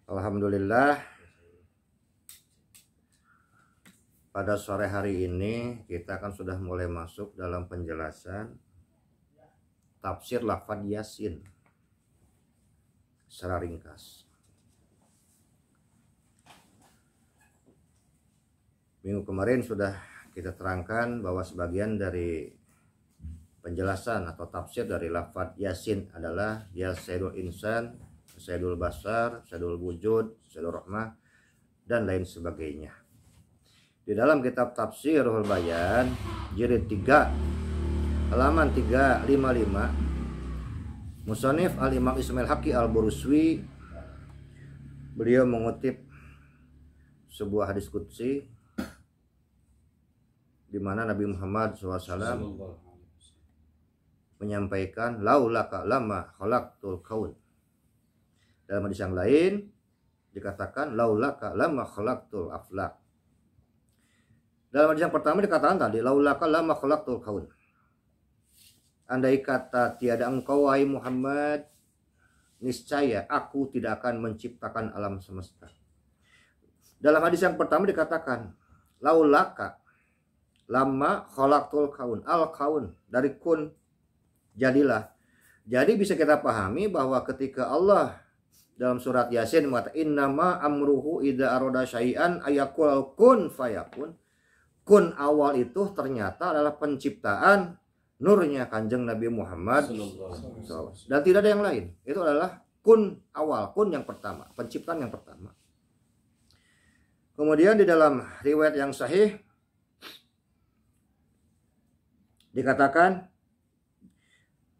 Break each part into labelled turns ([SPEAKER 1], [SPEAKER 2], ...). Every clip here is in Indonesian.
[SPEAKER 1] Alhamdulillah, pada sore hari ini kita akan sudah mulai masuk dalam penjelasan tafsir lafaz Yasin secara ringkas. Minggu kemarin sudah kita terangkan bahwa sebagian dari penjelasan atau tafsir dari lafaz Yasin adalah ya Sayyidul Insan, Sayyidul Basar, Sayyidul Wujud, Sayyidul Rahmah, dan lain sebagainya. Di dalam kitab Tafsir Ruhul Bayan, jilid 3, halaman 355, Musonif Al-Imam Ismail Haqqi Al-Buruswi, beliau mengutip sebuah hadis qudsi di mana Nabi Muhammad SAW menyampaikan laulaka lama khalaqtul kaun. Dalam hadis yang lain dikatakan laulaka lama khalaqtul aflaq. Dalam hadis yang pertama dikatakan tadi laulaka lama khalaqtul kaun. Andai kata tiada engkau wahai Muhammad, niscaya aku tidak akan menciptakan alam semesta. Dalam hadis yang pertama dikatakan laulaka lama khalaqtul kaun. Al kaun dari kun, jadilah. Jadi bisa kita pahami bahwa ketika Allah dalam surat Yasin mengatakan innama amruhu idza arada syai'an ayaqul kun fayakun. Kun awal itu ternyata adalah penciptaan nurnya Kanjeng Nabi Muhammad SAW. Dan tidak ada yang lain. Itu adalah kun awal, kun yang pertama, penciptaan yang pertama. Kemudian di dalam riwayat yang sahih dikatakan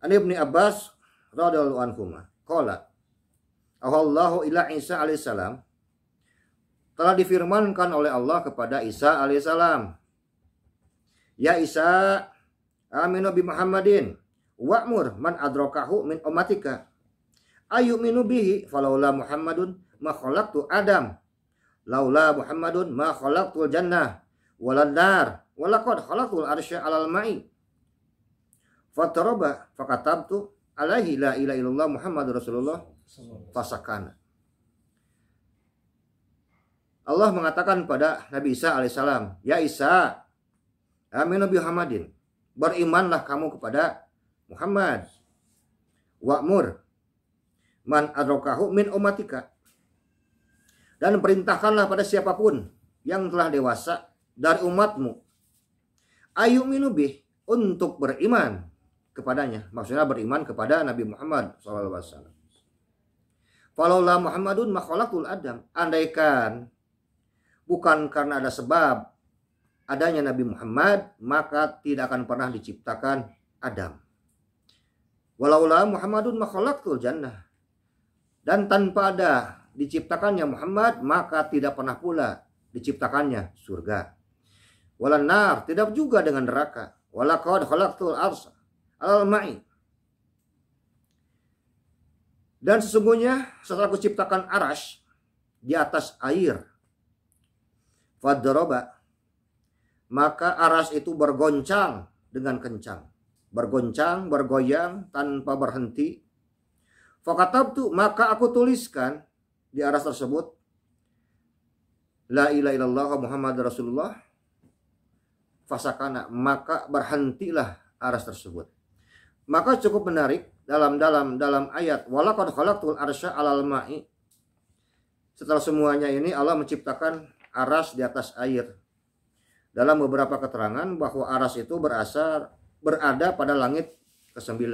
[SPEAKER 1] an Ibnu Abbas radhiyallahu anhuma qala Allahu ila Isa alaihissalam, telah difirmankan oleh Allah kepada Isa alaihissalam, ya Isa aminu bi Muhammadin wa'mur man adrakahu min ummatika ayyuminu bihi falaula Muhammadun ma khalaqtu Adam laula Muhammadun ma khalaqtul jannah walad nar walaqad khalaqtul arsya alal ma'i fataraba fakatabtu alaihi la ilaha illallah Muhammadur Rasulullah fasakana. Allah mengatakan pada Nabi Isa alaihissalam, ya Isa aminu bi Muhammadin, berimanlah kamu kepada Muhammad, wa'mur man adrakahu min ummatika, dan perintahkanlah pada siapapun yang telah dewasa dari umatmu, ayyuminu bih, untuk beriman kepadanya. Maksudnya beriman kepada Nabi Muhammad SAW. Falaula Muhammadun ma khalaqtul Adam, andaikan bukan karena ada sebab adanya Nabi Muhammad, maka tidak akan pernah diciptakan Adam. Walaula Muhammadun ma khalaqtul jannah, dan tanpa ada diciptakannya Muhammad, maka tidak pernah pula diciptakannya surga. Walan nar, tidak juga dengan neraka. Walaqad khalaqtul arsya alal ma'i, dan sesungguhnya setelah kuciptakan arash di atas air, fadraba, maka arash itu bergoncang dengan kencang, bergoncang, bergoyang tanpa berhenti. Fakatabtu, maka aku tuliskan di arash tersebut la ilaha illallah Muhammad Rasulullah fasakana, maka berhentilah arash tersebut. Maka cukup menarik dalam ayat walaqad khalaqtul arsya alal ma'i, setelah semuanya ini Allah menciptakan aras di atas air. Dalam beberapa keterangan bahwa aras itu berada pada langit ke-9.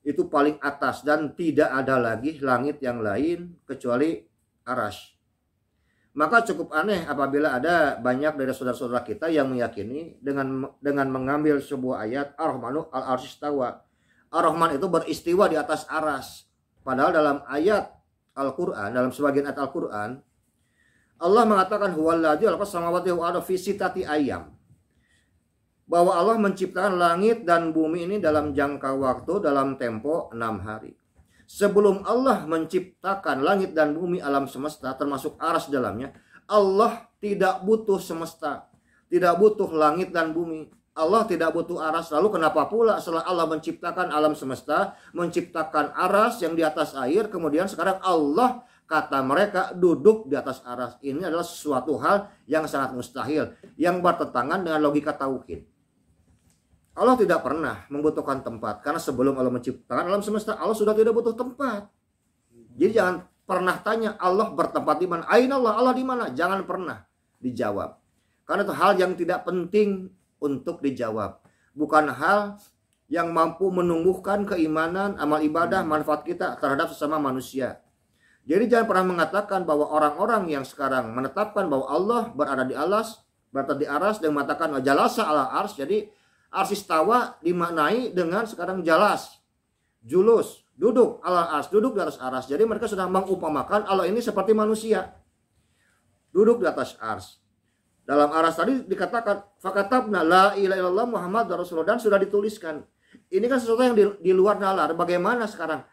[SPEAKER 1] Itu paling atas dan tidak ada lagi langit yang lain kecuali aras. Maka cukup aneh apabila ada banyak dari saudara-saudara kita yang meyakini dengan mengambil sebuah ayat Ar-Rahmanu al-Arsy istawa, Ar-Rahman itu beristiwa di atas aras. Padahal dalam ayat Al-Quran, dalam sebagian ayat Al-Quran, Allah mengatakan huwallazi khalaqa samawati wal arda fi sittati ayyam, bahwa Allah menciptakan langit dan bumi ini dalam jangka waktu, dalam tempo 6 hari. Sebelum Allah menciptakan langit dan bumi alam semesta termasuk aras dalamnya, Allah tidak butuh semesta, tidak butuh langit dan bumi. Allah tidak butuh aras. Lalu kenapa pula setelah Allah menciptakan alam semesta, menciptakan aras yang di atas air, kemudian sekarang Allah, kata mereka, duduk di atas aras? Ini adalah sesuatu hal yang sangat mustahil, yang bertentangan dengan logika tauhid. Allah tidak pernah membutuhkan tempat, karena sebelum Allah menciptakan alam semesta, Allah sudah tidak butuh tempat. Jadi jangan pernah tanya Allah bertempat di mana. Aina Allah, Allah di mana? Jangan pernah dijawab. Karena itu hal yang tidak penting untuk dijawab. Bukan hal yang mampu menumbuhkan keimanan, amal ibadah, manfaat kita terhadap sesama manusia. Jadi jangan pernah mengatakan bahwa orang-orang yang sekarang menetapkan bahwa Allah berada di aras dan mengatakan jalasa ala ars. Jadi ars istawa dimaknai dengan sekarang jalas, julus, duduk ala ars, duduk di atas aras. Jadi mereka sudah mengumpamakan Allah ini seperti manusia, duduk di atas ars. Dalam aras tadi dikatakan fakatabna la ilaha illallah Muhammad Rasulullah, dan sudah dituliskan. Ini kan sesuatu yang di luar nalar. Bagaimana sekarang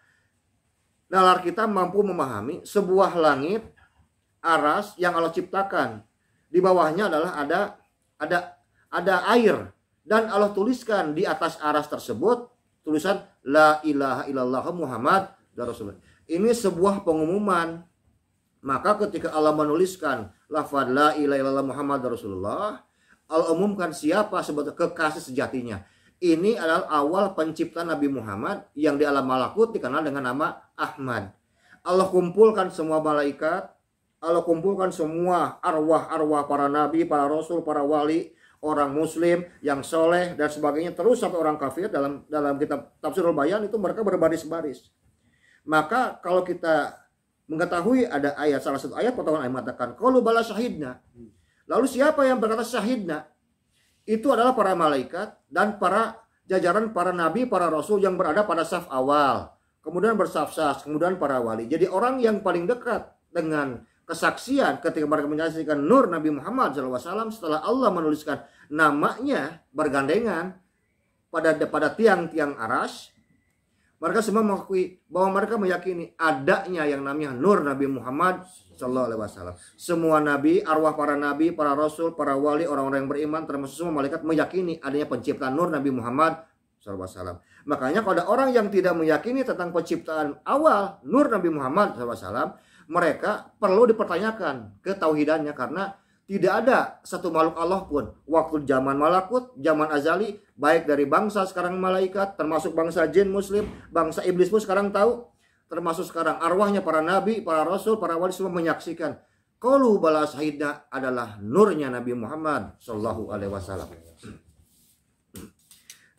[SPEAKER 1] nalar kita mampu memahami sebuah langit aras yang Allah ciptakan? Di bawahnya adalah ada air, dan Allah tuliskan di atas aras tersebut tulisan la ilaha illallah Muhammad Rasulullah. Ini sebuah pengumuman. Maka ketika Allah menuliskan lafaz la ilaha illallah Muhammad Rasulullah, Allah umumkan siapa sebetulnya kekasih sejatinya. Ini adalah awal penciptaan Nabi Muhammad yang di alam malakut dikenal dengan nama Ahmad. Allah kumpulkan semua malaikat, Allah kumpulkan semua arwah-arwah para nabi, para rasul, para wali, orang muslim yang soleh dan sebagainya, terus sampai orang kafir. Dalam kitab Tafsirul Bayan itu mereka berbaris-baris. Maka kalau kita mengetahui ada ayat, salah satu ayat potongan ayat mengatakan qalu bala syahidna. Lalu siapa yang berkata syahidna? Itu adalah para malaikat dan para jajaran para nabi, para rasul yang berada pada saf awal, kemudian bersaf-saf, kemudian para wali. Jadi orang yang paling dekat dengan kesaksian ketika mereka menyaksikan nur Nabi Muhammad SAW setelah Allah menuliskan namanya bergandengan pada tiang-tiang aras, mereka semua mengakui bahwa mereka meyakini adanya yang namanya nur Nabi Muhammad SAW. Semua nabi, arwah para nabi, para rasul, para wali, orang-orang yang beriman, termasuk semua malaikat meyakini adanya penciptaan nur Nabi Muhammad SAW. Makanya kalau ada orang yang tidak meyakini tentang penciptaan awal nur Nabi Muhammad SAW, mereka perlu dipertanyakan ketauhidannya, karena tidak ada satu makhluk Allah pun waktu zaman malakut, zaman azali, baik dari bangsa sekarang malaikat, termasuk bangsa jin muslim, bangsa iblis pun sekarang tahu, termasuk sekarang arwahnya para nabi, para rasul, para wali semua menyaksikan qalu bala syahidna adalah nurnya Nabi Muhammad sallallahu alaihi wasallam.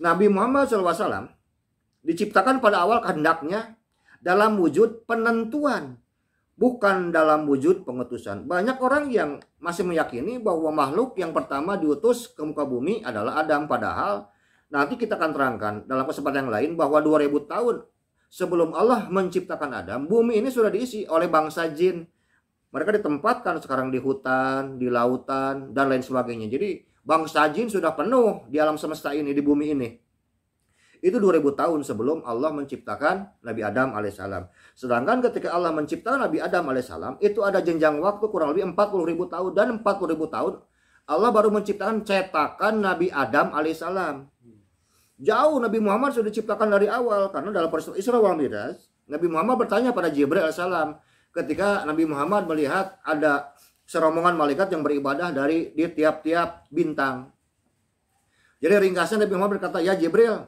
[SPEAKER 1] Nabi Muhammad sallallahu alaihi wasallam diciptakan pada awal kehendaknya dalam wujud penentuan, bukan dalam wujud pengutusan. Banyak orang yang masih meyakini bahwa makhluk yang pertama diutus ke muka bumi adalah Adam. Padahal nanti kita akan terangkan dalam kesempatan yang lain bahwa 2000 tahun sebelum Allah menciptakan Adam, bumi ini sudah diisi oleh bangsa jin. Mereka ditempatkan sekarang di hutan, di lautan, dan lain sebagainya. Jadi bangsa jin sudah penuh di alam semesta ini, di bumi ini. Itu 2000 tahun sebelum Allah menciptakan Nabi Adam alaihissalam. Sedangkan ketika Allah menciptakan Nabi Adam alaihissalam, itu ada jenjang waktu kurang lebih 40.000 tahun. Dan 40.000 tahun Allah baru menciptakan cetakan Nabi Adam alaihissalam. Jauh Nabi Muhammad sudah diciptakan dari awal. Karena dalam peristiwa Isra wal Mi'raj, Nabi Muhammad bertanya pada Jibril alaihissalam ketika Nabi Muhammad melihat ada serombongan malaikat yang beribadah di tiap-tiap bintang. Jadi ringkasnya Nabi Muhammad berkata, "Ya Jibril,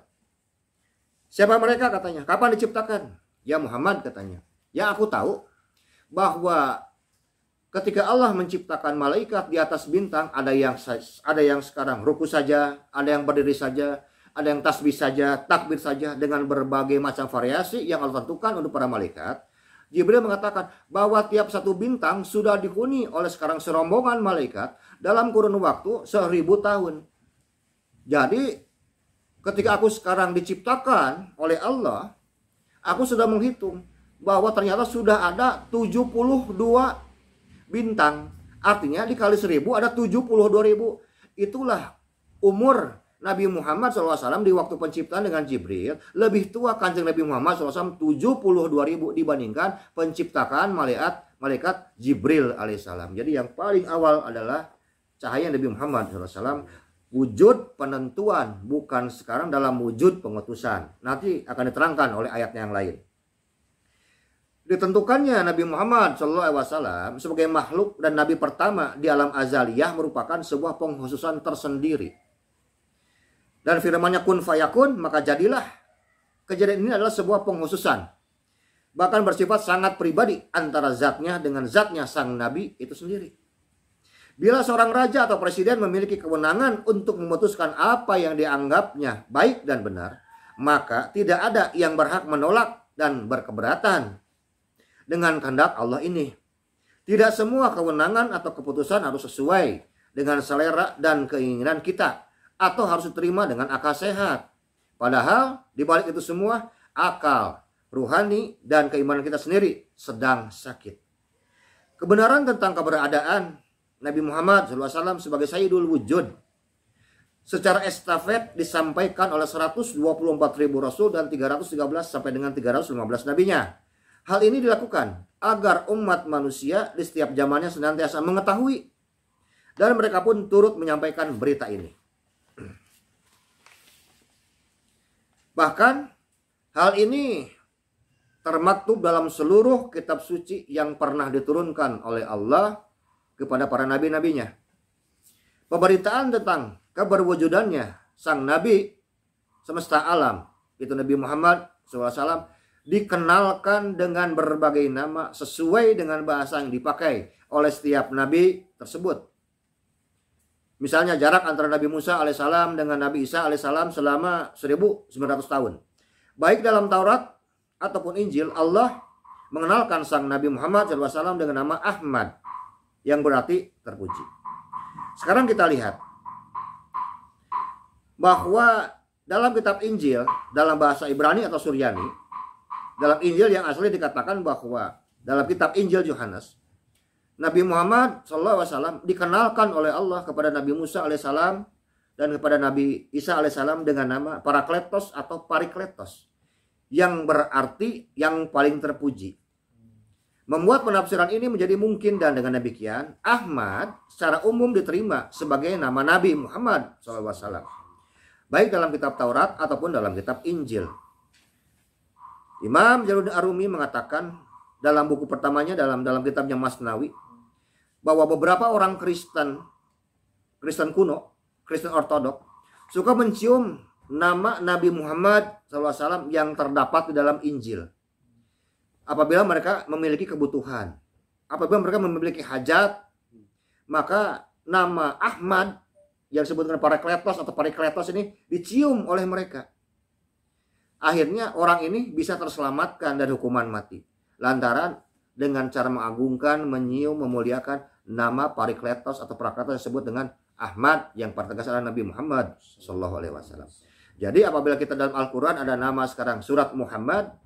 [SPEAKER 1] siapa mereka?" katanya. "Kapan diciptakan?" "Ya Muhammad," katanya, "ya aku tahu bahwa ketika Allah menciptakan malaikat di atas bintang, ada yang sekarang ruku saja, ada yang berdiri saja, ada yang tasbih saja, takbir saja, dengan berbagai macam variasi yang Allah tentukan untuk para malaikat." Jibril mengatakan bahwa tiap satu bintang sudah dihuni oleh sekarang serombongan malaikat dalam kurun waktu 1000 tahun. Jadi ketika aku sekarang diciptakan oleh Allah, aku sudah menghitung bahwa ternyata sudah ada 72 bintang. Artinya dikali 1000 ada 72.000. Itulah umur Nabi Muhammad SAW di waktu penciptaan dengan Jibril. Lebih tua Kanjeng Nabi Muhammad SAW 72.000 dibandingkan penciptaan malaikat Jibril alaihissalam. Jadi yang paling awal adalah cahaya Nabi Muhammad SAW. wujud penentuan, bukan sekarang dalam wujud pengutusan. Nanti akan diterangkan oleh ayatnya yang lain. Ditentukannya Nabi Muhammad SAW sebagai makhluk dan Nabi pertama di alam azaliyah merupakan sebuah pengkhususan tersendiri. Dan firman-Nya kun fayakun, maka jadilah. Kejadian ini adalah sebuah pengkhususan. Bahkan bersifat sangat pribadi antara zatnya dengan zatnya sang Nabi itu sendiri. Bila seorang raja atau presiden memiliki kewenangan untuk memutuskan apa yang dianggapnya baik dan benar, maka tidak ada yang berhak menolak dan berkeberatan dengan kehendak Allah ini. Tidak semua kewenangan atau keputusan harus sesuai dengan selera dan keinginan kita atau harus diterima dengan akal sehat. Padahal di balik itu semua, akal, ruhani, dan keimanan kita sendiri sedang sakit. Kebenaran tentang keberadaan Nabi Muhammad SAW sebagai Sayyidul Wujud secara estafet disampaikan oleh 124.000 Rasul dan 313 sampai dengan 315 nabinya. Hal ini dilakukan agar umat manusia di setiap zamannya senantiasa mengetahui dan mereka pun turut menyampaikan berita ini. Bahkan hal ini termaktub dalam seluruh kitab suci yang pernah diturunkan oleh Allah kepada para nabi-nabinya. Pemberitaan tentang keberwujudannya sang nabi semesta alam, itu Nabi Muhammad SAW, dikenalkan dengan berbagai nama sesuai dengan bahasa yang dipakai oleh setiap nabi tersebut. Misalnya jarak antara Nabi Musa alaihissalam dengan Nabi Isa alaihissalam selama 1900 tahun. Baik dalam Taurat ataupun Injil, Allah mengenalkan sang Nabi Muhammad SAW dengan nama Ahmad, yang berarti terpuji. Sekarang kita lihat bahwa dalam kitab Injil, dalam bahasa Ibrani atau Suryani, dalam Injil yang asli dikatakan bahwa dalam kitab Injil Yohanes, Nabi Muhammad SAW dikenalkan oleh Allah kepada Nabi Musa alaihissalam dan kepada Nabi Isa alaihissalam dengan nama Parakletos atau Parikletos, yang berarti yang paling terpuji. Membuat penafsiran ini menjadi mungkin, dan dengan demikian Ahmad secara umum diterima sebagai nama Nabi Muhammad SAW, baik dalam kitab Taurat ataupun dalam kitab Injil. Imam Jalaluddin Arumi mengatakan dalam buku pertamanya dalam kitabnya Masnawi bahwa beberapa orang Kristen kuno, Kristen Ortodok, suka mencium nama Nabi Muhammad SAW yang terdapat di dalam Injil apabila mereka memiliki kebutuhan, apabila mereka memiliki hajat, maka nama Ahmad yang disebut dengan Parakletos atau Parikletos ini dicium oleh mereka. Akhirnya orang ini bisa terselamatkan dari hukuman mati lantaran dengan cara mengagungkan, menyium, memuliakan nama Parikletos atau Parakletos disebut dengan Ahmad, yang pertegas adalah Nabi Muhammad SAW. Jadi apabila kita dalam Al-Quran ada nama sekarang surat Muhammad,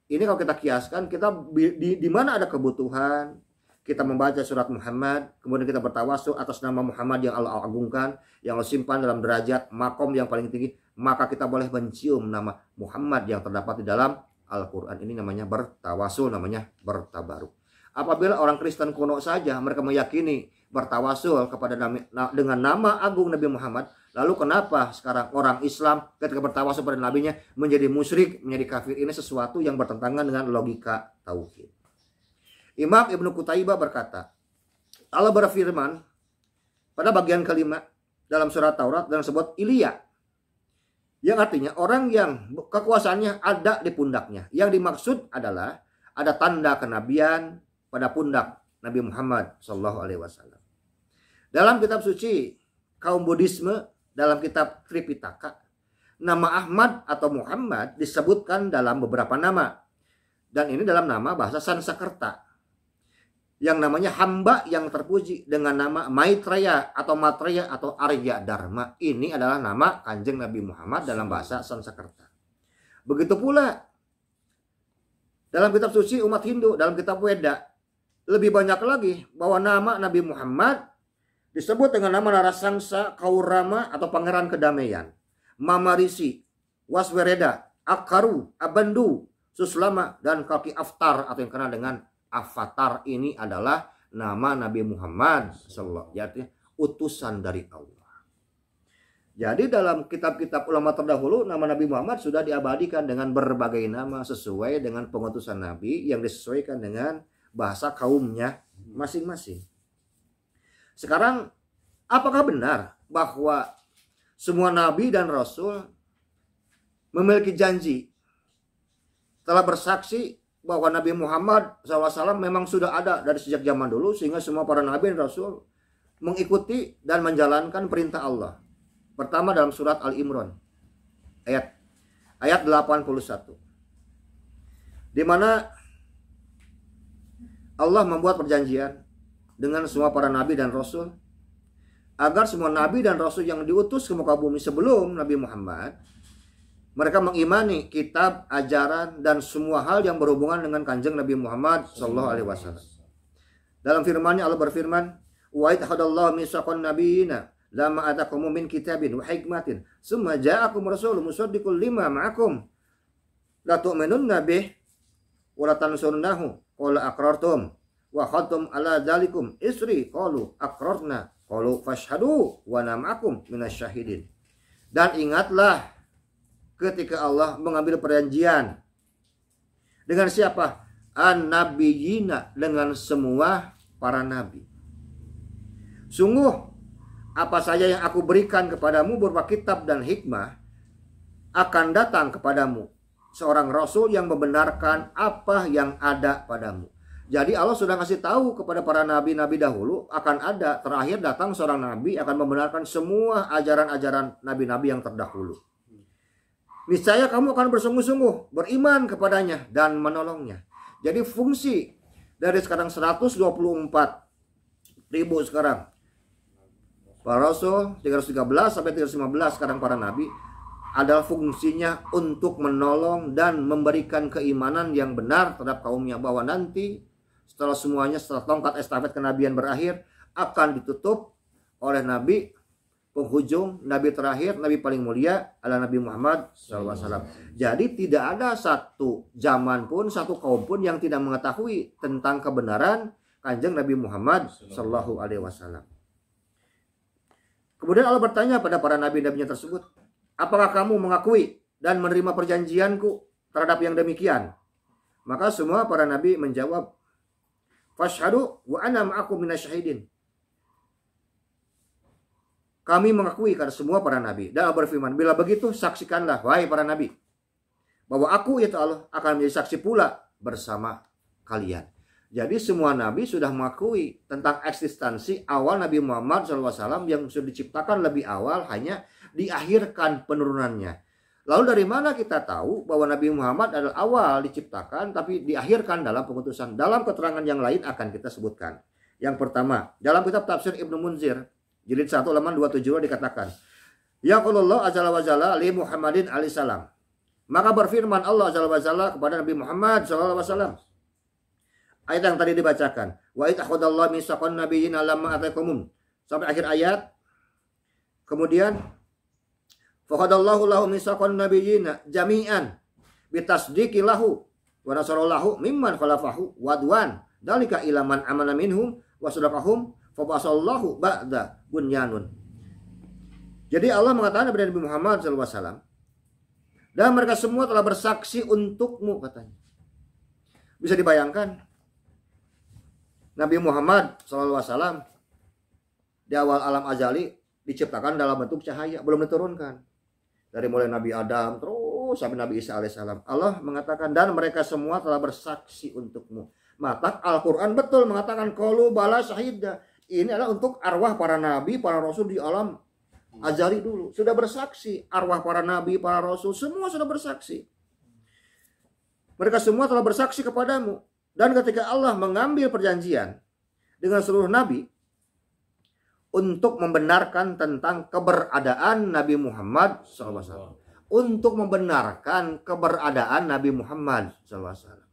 [SPEAKER 1] ini kalau kita kiaskan, kita di mana ada kebutuhan, kita membaca surat Muhammad, kemudian kita bertawasul atas nama Muhammad yang Allah agungkan, yang Allah simpan dalam derajat makom yang paling tinggi, maka kita boleh mencium nama Muhammad yang terdapat di dalam Al-Quran. Ini namanya bertawasul, namanya bertabaruk. Apabila orang Kristen kuno saja mereka meyakini bertawasul kepada dengan nama agung Nabi Muhammad, lalu kenapa sekarang orang Islam ketika bertawasul pada nabinya menjadi musyrik, menjadi kafir? Ini sesuatu yang bertentangan dengan logika tauhid. Imam Ibnu Qutaibah berkata, Allah berfirman pada bagian kelima dalam surat Taurat dan disebut Ilya, yang artinya orang yang kekuasaannya ada di pundaknya. Yang dimaksud adalah ada tanda kenabian pada pundak Nabi Muhammad SAW. Dalam kitab suci kaum Buddhisme, dalam kitab Tripitaka, nama Ahmad atau Muhammad disebutkan dalam beberapa nama. Dan ini dalam nama bahasa Sanskerta, yang namanya hamba yang terpuji, dengan nama Maitreya atau Matreya atau Arya Dharma. Ini adalah nama Kanjeng Nabi Muhammad dalam bahasa Sanskerta. Begitu pula dalam kitab suci umat Hindu, dalam kitab Weda, lebih banyak lagi bahwa nama Nabi Muhammad disebut dengan nama Narasangsa, Kaurama atau Pangeran Kedamaian, Mamarisi, Waswereda, Akaru, Abandu, Suslama, dan Kaki Aftar atau yang kenal dengan Avatar. Ini adalah nama Nabi Muhammad sallallahu alaihi wasallam, utusan dari Allah. Jadi dalam kitab-kitab ulama terdahulu nama Nabi Muhammad sudah diabadikan dengan berbagai nama sesuai dengan pengutusan Nabi yang disesuaikan dengan bahasa kaumnya masing-masing. Sekarang apakah benar bahwa semua Nabi dan Rasul memiliki janji, telah bersaksi bahwa Nabi Muhammad SAW memang sudah ada dari sejak zaman dulu, sehingga semua para Nabi dan Rasul mengikuti dan menjalankan perintah Allah? Pertama dalam surat Al-Imran ayat 81, di mana Allah membuat perjanjian dengan semua para nabi dan rasul agar semua nabi dan rasul yang diutus ke muka bumi sebelum Nabi Muhammad, mereka mengimani kitab, ajaran, dan semua hal yang berhubungan dengan kanjeng Nabi Muhammad SAW. Dalam firman-Nya Allah berfirman, wa idh hadallahu mitsaqan nabiyina lama atakum min kitabin wa hikmatin summa ja'akum rasulun musaddiqul lima ma'akum la tu'minunna bih wa la tansurunnahu qala aqrartum wa khadtum ala dzalikum isri qalu aqrarna qalu fashhadu wa ana ma'akum minasyahidin. Dan ingatlah ketika Allah mengambil perjanjian dengan siapa? An-nabiyina, dengan semua para nabi. Sungguh apa saja yang aku berikan kepadamu berupa kitab dan hikmah, akan datang kepadamu seorang rasul yang membenarkan apa yang ada padamu. Jadi Allah sudah kasih tahu kepada para nabi-nabi dahulu akan ada, terakhir datang seorang nabi akan membenarkan semua ajaran-ajaran nabi-nabi yang terdahulu. Niscaya kamu akan bersungguh-sungguh beriman kepadanya dan menolongnya. Jadi fungsi dari sekarang 124.000 sekarang para rasul, 313 sampai 315 sekarang para nabi, adalah fungsinya untuk menolong dan memberikan keimanan yang benar terhadap kaumnya, bahwa nanti setelah semuanya, setelah tongkat estafet kenabian berakhir, akan ditutup oleh nabi penghujung, nabi terakhir, nabi paling mulia adalah Nabi Muhammad SAW. Jadi tidak ada satu zaman pun, satu kaum pun yang tidak mengetahui tentang kebenaran kanjeng Nabi Muhammad SAW. Kemudian Allah bertanya pada para nabi-nabinya tersebut, apakah kamu mengakui dan menerima perjanjianku terhadap yang demikian? Maka semua para nabi menjawab, fashhadu wa ana ma'akum minasyahidin. Kami mengakui, karena semua para nabi. Dan Allah berfirman, bila begitu saksikanlah wahai para nabi, bahwa aku yaitu Allah akan menjadi saksi pula bersama kalian. Jadi semua nabi sudah mengakui tentang eksistensi awal Nabi Muhammad SAW yang sudah diciptakan lebih awal, hanya diakhirkan penurunannya. Lalu dari mana kita tahu bahwa Nabi Muhammad adalah awal diciptakan tapi diakhirkan dalam pengutusan? Dalam keterangan yang lain akan kita sebutkan. Yang pertama, dalam kitab tafsir Ibnu Munzir, jilid 1 halaman 272 dikatakan, yaqulullah azza wa jalla li Muhammadin alaihi salam. Maka berfirman Allah azza wa jalla kepada Nabi Muhammad SAW. Ayat yang tadi dibacakan, wa idh akhadallahu mitsaqan nabiyina lamma ataakum, sampai akhir ayat. Kemudian faqadallahu lahu mitsaqan nabiyina jami'an bitasdiqi lahu wa nasarallahu mimman khalafahu wadwan dalika ila man amana minhum wa sadaqahum fa basallahu ba'da bunyanun. Jadi Allah mengatakan kepada Nabi Muhammad SAW, dan mereka semua telah bersaksi untukmu, katanya. Bisa dibayangkan Nabi Muhammad SAW di awal alam azali diciptakan dalam bentuk cahaya, belum diturunkan. Dari mulai Nabi Adam terus sampai Nabi Isa alaihissalam. Allah mengatakan, dan mereka semua telah bersaksi untukmu. Maka Al-Quran betul mengatakan, qalu bala syahida. Ini adalah untuk arwah para nabi, para rasul di alam azali dulu. Sudah bersaksi. Arwah para nabi, para rasul, semua sudah bersaksi. Mereka semua telah bersaksi kepadamu. Dan ketika Allah mengambil perjanjian dengan seluruh nabi untuk membenarkan tentang keberadaan Nabi Muhammad SAW. Untuk membenarkan keberadaan Nabi Muhammad SAW.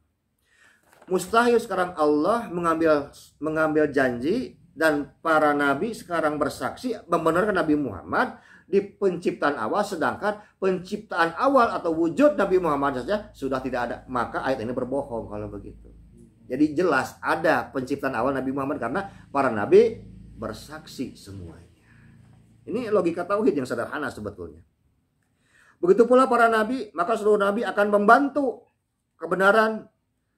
[SPEAKER 1] Mustahil sekarang Allah mengambil janji dan para nabi sekarang bersaksi membenarkan Nabi Muhammad di penciptaan awal, sedangkan penciptaan awal atau wujud Nabi Muhammad saja sudah tidak ada. Maka ayat ini berbohong kalau begitu. Jadi jelas ada penciptaan awal Nabi Muhammad karena para nabi bersaksi semuanya. Ini logika tauhid yang sederhana sebetulnya. Begitu pula para nabi, maka seluruh nabi akan membantu kebenaran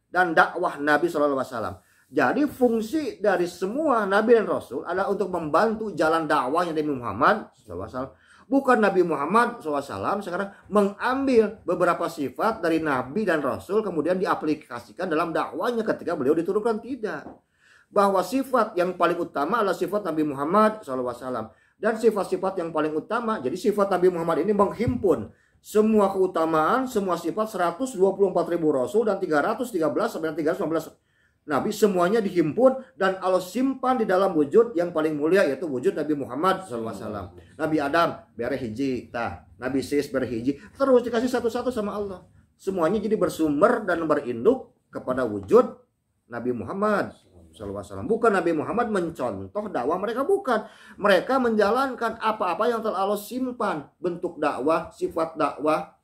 [SPEAKER 1] dan dakwah Nabi SAW. Jadi fungsi dari semua nabi dan rasul adalah untuk membantu jalan dakwahnya Nabi Muhammad SAW. Bukan Nabi Muhammad SAW sekarang mengambil beberapa sifat dari nabi dan rasul kemudian diaplikasikan dalam dakwahnya ketika beliau diturunkan. Tidak. Bahwa sifat yang paling utama adalah sifat Nabi Muhammad SAW. Dan sifat-sifat yang paling utama, jadi sifat Nabi Muhammad ini menghimpun semua keutamaan, semua sifat 124.000 rasul dan 313 sampai 315 nabi, semuanya dihimpun dan Allah simpan di dalam wujud yang paling mulia, yaitu wujud Nabi Muhammad SAW. Nabi Adam bere hiji, Nabi Sis bere hiji, terus dikasih satu-satu sama Allah. Semuanya jadi bersumber dan berinduk kepada wujud Nabi Muhammad SAW. Bukan Nabi Muhammad mencontoh dakwah mereka, bukan. Mereka menjalankan apa-apa yang telah Allah simpan, bentuk dakwah, sifat dakwah,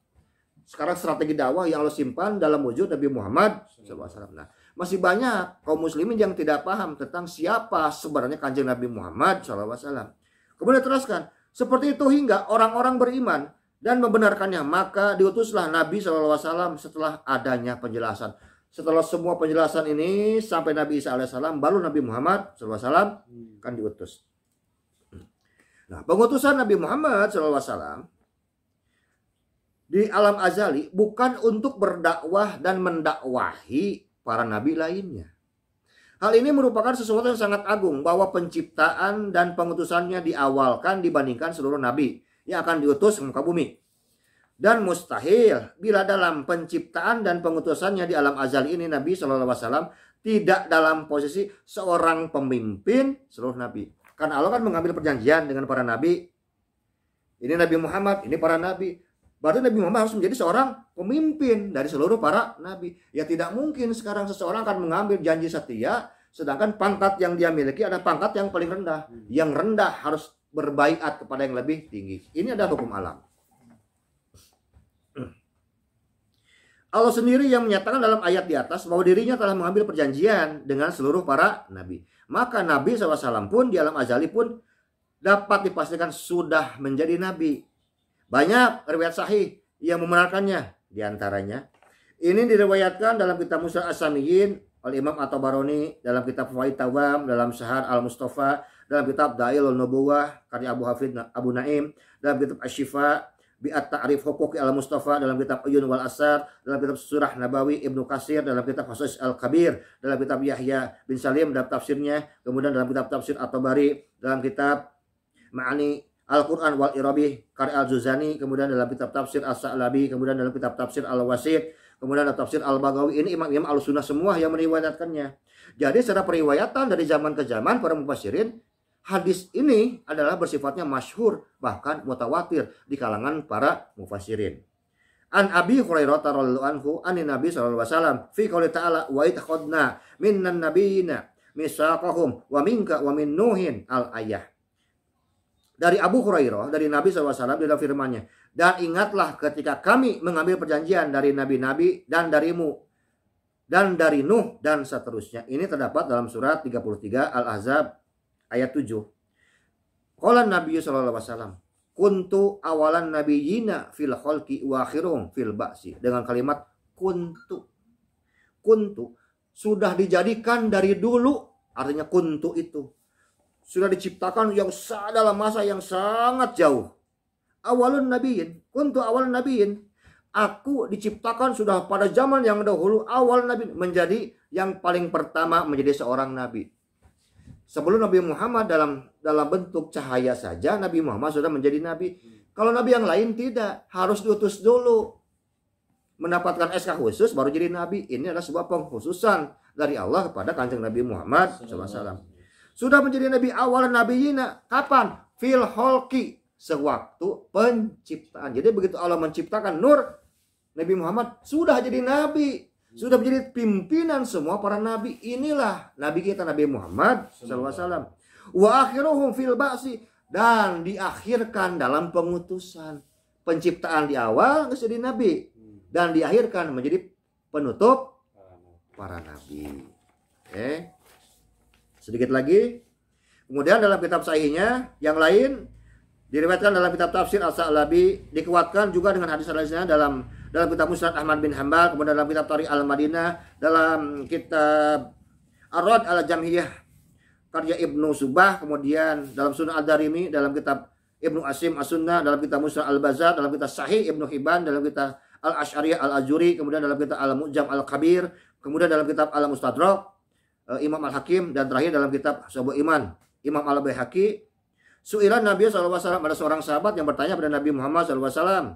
[SPEAKER 1] sekarang strategi dakwah yang Allah simpan dalam wujud Nabi Muhammad SAW. Nah, masih banyak kaum muslimin yang tidak paham tentang siapa sebenarnya kanjeng Nabi Muhammad SAW. Kemudian teruskan, seperti itu hingga orang-orang beriman dan membenarkannya, maka diutuslah Nabi SAW setelah adanya penjelasan. Setelah semua penjelasan ini sampai Nabi Isa alaihissalam, baru Nabi Muhammad SAW kan diutus. Nah, pengutusan Nabi Muhammad SAW di alam azali bukan untuk berdakwah dan mendakwahi para nabi lainnya. Hal ini merupakan sesuatu yang sangat agung, bahwa penciptaan dan pengutusannya diawalkan dibandingkan seluruh nabi yang akan diutus ke muka bumi. Dan mustahil bila dalam penciptaan dan pengutusannya di alam azali ini Nabi SAW tidak dalam posisi seorang pemimpin seluruh nabi. Karena Allah kan mengambil perjanjian dengan para nabi. Ini Nabi Muhammad, ini para nabi. Berarti Nabi Muhammad harus menjadi seorang pemimpin dari seluruh para nabi. Ya tidak mungkin sekarang seseorang akan mengambil janji setia, sedangkan pangkat yang dia miliki adalah pangkat yang paling rendah. Yang rendah harus berbaiat kepada yang lebih tinggi. Ini adalah hukum alam. Allah sendiri yang menyatakan dalam ayat di atas bahwa dirinya telah mengambil perjanjian dengan seluruh para nabi. Maka Nabi SAW pun di alam azali pun dapat dipastikan sudah menjadi nabi. Banyak riwayat sahih yang membenarkannya. Di antaranya ini diriwayatkan dalam kitab Musnad As-Samiyyin oleh Imam At-Tabarani, dalam kitab Fawaid Tawam, dalam Syahar Al-Mustafa, dalam kitab Da'ilul Nubuwah karya Abu Hafid Abu Naim, dalam kitab Asy-Syifa bi at-Ta'rif Huquqi Al-Mustafa, dalam kitab Uyun wal Asar, dalam kitab Surah Nabawi Ibnu Katsir, dalam kitab Khasis Al-Kabir, dalam kitab Yahya bin Salim dalam tafsirnya, kemudian dalam kitab Tafsir At-Tabari, dalam kitab Ma'ani Al-Quran wal Irabi karya Al-Juzani, kemudian dalam kitab Tafsir As-Sa'labi, kemudian dalam kitab Tafsir Al-Wasit, kemudian dalam Tafsir Al-Bagawi. Ini imam-imam Al-Sunnah semua yang meriwayatkannya. Jadi secara periwayatan dari zaman ke zaman para mufassirin, hadis ini adalah bersifatnya masyhur, bahkan mutawatir di kalangan para mufassirin. An Abi Hurairah radhiyallahu anhu anin Nabi sallallahu alaihi wasallam fi qouli ta'ala wa ittakhadna minnan nabiyina mitsaqahum wa minka wa min nuhin al-ayah. Dari Abu Hurairah, dari Nabi SAW, dalam firman-Nya, dan ingatlah ketika kami mengambil perjanjian dari nabi-nabi dan darimu, dan dari Nuh, dan seterusnya. Ini terdapat dalam surat 33 Al-Ahzab ayat 7. Qala Nabi SAW, kuntu awalan nabiyina fil khalqi wa akhiruhum fil ba'si. Dengan kalimat kuntu. Kuntu sudah dijadikan dari dulu, artinya kuntu itu sudah diciptakan yang dalam masa yang sangat jauh. Awalun nabiyin, kuntu awalun nabiyin. Aku diciptakan sudah pada zaman yang dahulu, awal nabi, menjadi yang paling pertama menjadi seorang nabi. Sebelum Nabi Muhammad dalam bentuk cahaya saja, Nabi Muhammad sudah menjadi nabi. Kalau nabi yang lain tidak, harus diutus dulu, mendapatkan SK khusus baru jadi nabi. Ini adalah sebuah pengkhususan dari Allah kepada kanjeng Nabi Muhammad SAW. Sudah menjadi nabi awal nabiyina. Kapan? Fil khalqi, sewaktu penciptaan. Jadi begitu Allah menciptakan Nur, Nabi Muhammad sudah jadi nabi, sudah menjadi pimpinan semua para nabi. Inilah nabi kita Nabi Muhammad SAW. Wa akhiruhum fil ba'si, dan diakhirkan dalam pengutusan. Penciptaan di awal jadi nabi, dan diakhirkan menjadi penutup para nabi. Oke. Sedikit lagi. Kemudian dalam kitab sahihnya yang lain, Diriwayatkan dalam kitab tafsir As-Sa'labi, dikuatkan juga dengan hadis lainnya dalam kitab Musnad Ahmad bin Hanbal, kemudian dalam kitab Tarikh Al-Madinah, dalam kitab Ar-Rad al-Jamhiyah karya Ibnu Subah, kemudian dalam Sunan Ad-Darimi, dalam kitab Ibnu Asim As-Sunnah, dalam kitab Musnad Al-Bazar, dalam kitab Sahih Ibnu Hibban, dalam kitab Al-Asy'ariyah Al-Ajuri, kemudian dalam kitab Al-Mu'jam Al-Kabir, kemudian dalam kitab Al-Mustadrak Imam Al-Hakim, dan terakhir dalam kitab Syu'abul Iman Imam Al-Baihaqi. Su'ilan Nabi SAW, ada seorang sahabat yang bertanya pada Nabi Muhammad SAW,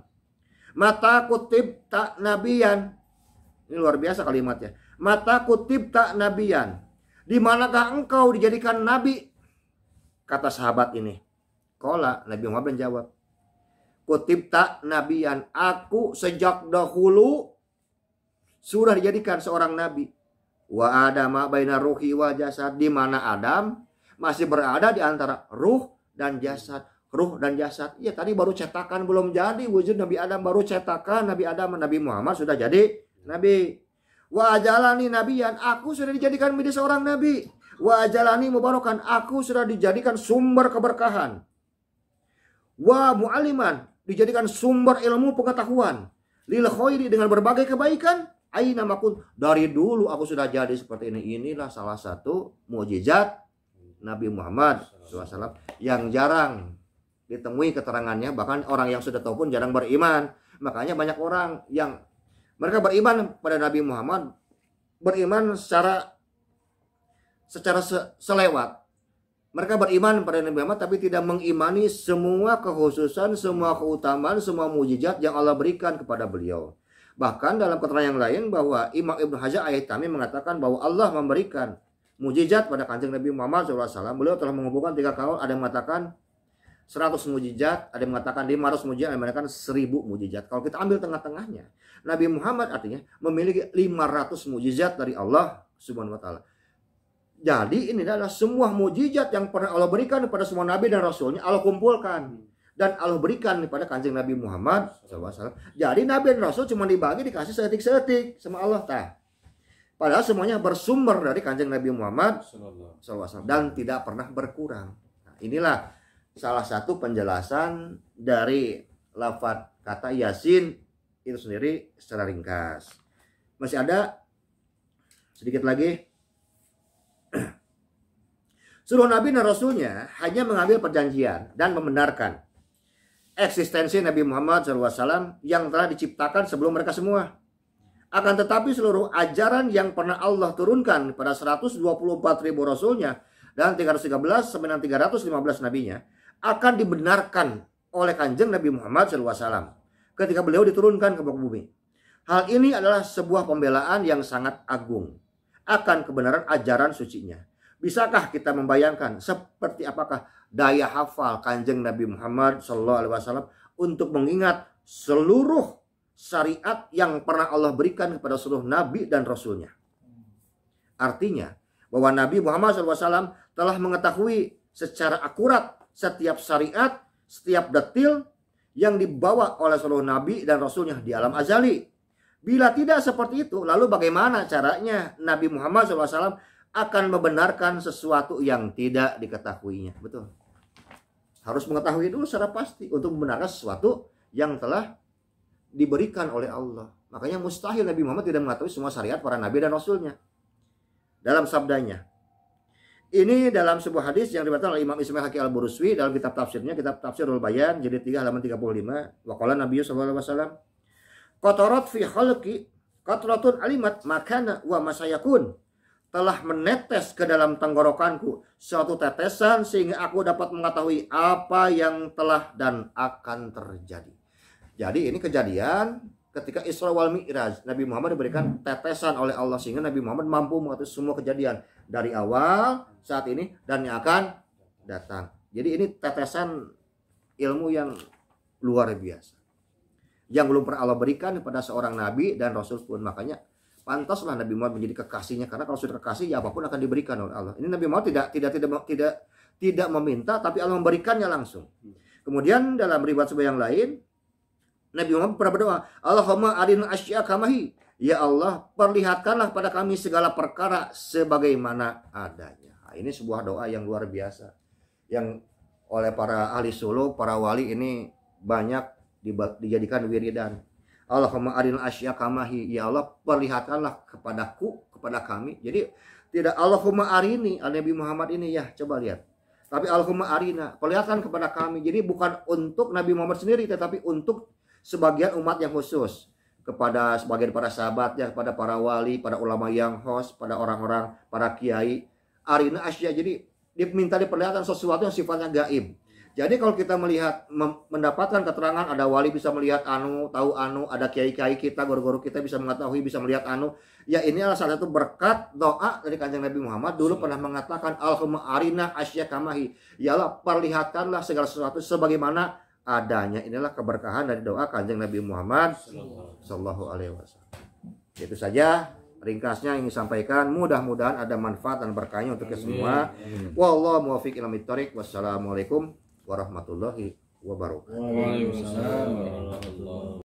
[SPEAKER 1] mata kutib tak nabiyan. Ini luar biasa kalimatnya. Mata kutib tak nabiyan. Di manakah engkau dijadikan nabi? Kata sahabat ini. Qala, Nabi Muhammad menjawab, kutib tak nabiyan. Aku sejak dahulu sudah dijadikan seorang nabi. Wa adama baina ruhi wa jasad. Di mana Adam masih berada di antara ruh dan jasad. Ruh dan jasad. Ya tadi baru cetakan, belum jadi wujud Nabi Adam, baru cetakan Nabi Adam. Nabi Muhammad sudah jadi nabi. Wa ajalani nabiyan, aku sudah dijadikan menjadi seorang nabi. Wa ajalani mubarakan, aku sudah dijadikan sumber keberkahan. Wa mu'aliman, dijadikan sumber ilmu pengetahuan. Lil khairi, dengan berbagai kebaikan. Aina makun, dari dulu aku sudah jadi seperti ini. Inilah salah satu mukjizat Nabi Muhammad SAW yang jarang ditemui keterangannya. Bahkan orang yang sudah tahu pun jarang beriman. Makanya banyak orang yang mereka beriman pada Nabi Muhammad, beriman secara selewat. Mereka beriman pada Nabi Muhammad tapi tidak mengimani semua kekhususan, semua keutamaan, semua mukjizat yang Allah berikan kepada beliau. Bahkan dalam keterangan yang lain bahwa Imam Ibnu Hajar Al-Haytami mengatakan bahwa Allah memberikan mukjizat pada Kanjeng Nabi Muhammad SAW. Beliau telah mengumpulkan 3 kaul, ada yang mengatakan 100 mukjizat, ada yang mengatakan 500 mukjizat, ada yang mengatakan 1000 mukjizat. Kalau kita ambil tengah-tengahnya, Nabi Muhammad artinya memiliki 500 mukjizat dari Allah Subhanahu wa taala. Jadi ini adalah semua mukjizat yang pernah Allah berikan kepada semua nabi dan rasulnya, Allah kumpulkan dan Allah berikan kepada Kanjeng Nabi Muhammad SAW. Jadi nabi dan rasul cuma dibagi, dikasih setik-setik sama Allah. Padahal semuanya bersumber dari Kanjeng Nabi Muhammad SAW dan tidak pernah berkurang. Nah, inilah salah satu penjelasan dari lafaz kata Yasin itu sendiri secara ringkas. Masih ada sedikit lagi. Seluruh nabi dan rasulnya hanya mengambil perjanjian dan membenarkan eksistensi Nabi Muhammad SAW yang telah diciptakan sebelum mereka semua. Akan tetapi seluruh ajaran yang pernah Allah turunkan pada 124.000 rasulnya dan 313 sampai 315 nabinya akan dibenarkan oleh Kanjeng Nabi Muhammad SAW ketika beliau diturunkan ke muka bumi. Hal ini adalah sebuah pembelaan yang sangat agung akan kebenaran ajaran sucinya. Bisakah kita membayangkan seperti apakah daya hafal Kanjeng Nabi Muhammad SAW untuk mengingat seluruh syariat yang pernah Allah berikan kepada seluruh nabi dan rasulnya? Artinya bahwa Nabi Muhammad SAW telah mengetahui secara akurat setiap syariat, setiap detil yang dibawa oleh seluruh nabi dan rasulnya di alam azali. Bila tidak seperti itu, lalu bagaimana caranya Nabi Muhammad SAW akan membenarkan sesuatu yang tidak diketahuinya? Betul. Harus mengetahui dulu secara pasti untuk membenarkan sesuatu yang telah diberikan oleh Allah. Makanya mustahil Nabi Muhammad tidak mengetahui semua syariat para nabi dan rasulnya. Dalam sabdanya, ini dalam sebuah hadis yang diriwayatkan oleh Imam Ismail Haqqi Al-Buruswi dalam kitab tafsirnya, kitab Tafsirul Bayan, jilid 3 halaman 35. Wa qala Nabi sallallahu alaihi wasallam, qatarat fi khalqi qatratun alimat makana wa masayakun. Telah menetes ke dalam tenggorokanku suatu tetesan sehingga aku dapat mengetahui apa yang telah dan akan terjadi. Jadi ini kejadian ketika Isra wal Mi'raj. Nabi Muhammad diberikan tetesan oleh Allah sehingga Nabi Muhammad mampu mengetahui semua kejadian dari awal, saat ini, dan yang akan datang. Jadi ini tetesan ilmu yang luar biasa yang belum pernah Allah berikan kepada seorang nabi dan rasul pun. Makanya pantaslah Nabi Muhammad menjadi kekasihnya, karena kalau sudah kekasih ya apapun akan diberikan oleh Allah. Ini Nabi Muhammad tidak meminta, tapi Allah memberikannya langsung. Kemudian dalam riwayat sebuah yang lain, Nabi Muhammad pernah berdoa, Allahumma arin asya kamahi. Ya Allah, perlihatkanlah pada kami segala perkara sebagaimana adanya. Nah, ini sebuah doa yang luar biasa, yang oleh para ahli suluk, para wali ini banyak dijadikan wiridan. Allahumma arinal asya kamahi, ya Allah perlihatkanlah kepadaku, kepada kami. Jadi tidak Allahumma arini Nabi Muhammad ini ya, coba lihat. Tapi Allahumma arina, perlihatkan kepada kami. Jadi bukan untuk Nabi Muhammad sendiri, tetapi untuk sebagian umat yang khusus, kepada sebagian para sahabat ya, kepada para wali, para ulama yang host, pada orang-orang, para kiai. Arina asya, jadi diminta diperlihatkan sesuatu yang sifatnya gaib. Jadi kalau kita melihat, mendapatkan keterangan, ada wali bisa melihat anu, tahu anu, ada kiai-kiai kita, guru-guru kita bisa mengetahui, bisa melihat anu, ya ini adalah salah satu berkat doa dari Kanjeng Nabi Muhammad. Dulu pernah mengatakan, Allahumma arina asya kamahi, ya Allah perlihatkanlah segala sesuatu sebagaimana adanya. Inilah keberkahan dari doa Kanjeng Nabi Muhammad sallallahu alaihi wasallam. Itu saja ringkasnya yang disampaikan. Mudah-mudahan ada manfaat dan berkahnya untuk kita semua. Wallahu muwaffiq ila thoriq. Wassalamualaikum warahmatullahi wabarakatuh.
[SPEAKER 2] Waalaikumsalam warahmatullahi wabarakatuh.